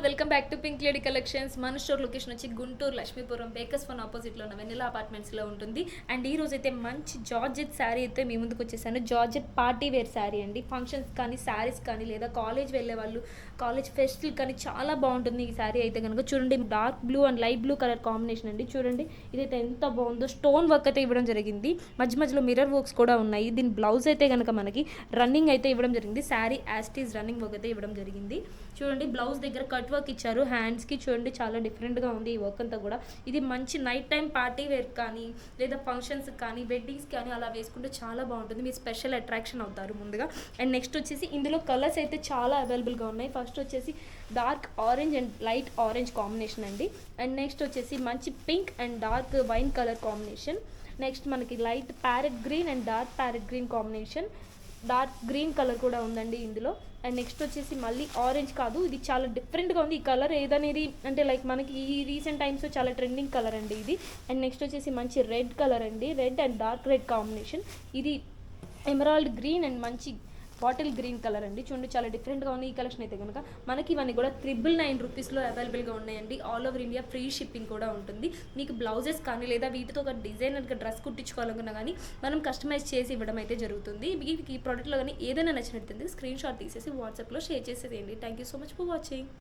Welcome back to pink lady collections. మన store location వచ్చి Guntur Lakshmipuram baker's phone ఆపోజిట్లో ఉన్న వెన్నెలా అపార్ట్మెంట్స్లో ఉంటుంది. అండ్ ఈ రోజు అయితే మంచి జార్జెట్ శారీ అయితే మీ ముందుకు వచ్చేసాను. జార్జెట్ పార్టీ వేర్ శారీ అండి. ఫంక్షన్స్ కానీ శారీస్ కానీ లేదా కాలేజ్ వెళ్ళే వాళ్ళు కాలేజ్ ఫెస్టివల్ కానీ చాలా బాగుంటుంది ఈ శారీ అయితే కనుక. చూడండి, dark blue and light blue colour combination అండి. చూడండి ఇదైతే ఎంత బాగుందో. స్టోన్ వర్క్ అయితే ఇవ్వడం జరిగింది, మధ్య మధ్యలో మిర్రర్ వర్క్స్ కూడా ఉన్నాయి. దీని బ్లౌజ్ అయితే కనుక మనకి రన్నింగ్ అయితే ఇవ్వడం జరిగింది. శారీ యాస్టీస్ రన్నింగ్ వర్క్ అయితే ఇవ్వడం జరిగింది. చూడండి, బ్లౌజ్ దగ్గర కట్ వర్క్ ఇచ్చారు. హ్యాండ్స్కి చూడండి చాలా డిఫరెంట్గా ఉంది ఈ వర్క్ అంతా కూడా. ఇది మంచి నైట్ టైం పార్టీ వేర్ కానీ లేదా ఫంక్షన్స్ కానీ వెడ్డింగ్స్ కానీ అలా వేసుకుంటే చాలా బాగుంటుంది. మీరు స్పెషల్ అట్రాక్షన్ అవుతారు ముందుగా. అండ్ నెక్స్ట్ వచ్చేసి ఇందులో కలర్స్ అయితే చాలా అవైలబుల్గా ఉన్నాయి. ఫస్ట్ వచ్చేసి dark orange and light orange combination అండి. అండ్ నెక్స్ట్ వచ్చేసి మంచి pink and dark wine colour combination. Next మనకి light parrot green and dark parrot green combination. Dark green colour కూడా ఉందండి ఇందులో. అండ్ నెక్స్ట్ వచ్చేసి మళ్ళీ ఆరెంజ్ కాదు, ఇది చాలా డిఫరెంట్గా ఉంది. ఈ కలర్ ఏదనేది అంటే లైక్ మనకి ఈ రీసెంట్ టైమ్స్లో చాలా ట్రెండింగ్ కలర్ అండి ఇది. అండ్ నెక్స్ట్ వచ్చేసి మంచి రెడ్ కలర్ అండి, red and dark red combination. ఇది ఎమరాల్డ్ గ్రీన్ అండ్ మంచి బాటిల్ గ్రీన్ కలర్ అండి. చూడండి చాలా డిఫరెంట్గా ఉంది ఈ కలెక్షన్ అయితే కనుక. మనకి ఇవన్నీ కూడా 999 రూపీస్లో అవైలబుల్గా ఉన్నాయండి. All over India free shipping కూడా ఉంటుంది. మీకు బ్లౌజెస్ కానీ లేదా వీటితో ఒక డిజైనర్గా డ్రెస్ కుట్టించుకోవాలనుకున్నా కానీ మనం కస్టమైజ్ చేసి ఇవ్వడం అయితే జరుగుతుంది. మీకు ఈ ప్రోడక్ట్లో కానీ ఏదైనా నచ్చినట్టు స్క్రీన్ షాట్ తీసేసి వాట్సాప్లో షేర్ చేసేయండి. Thank you so much for watching.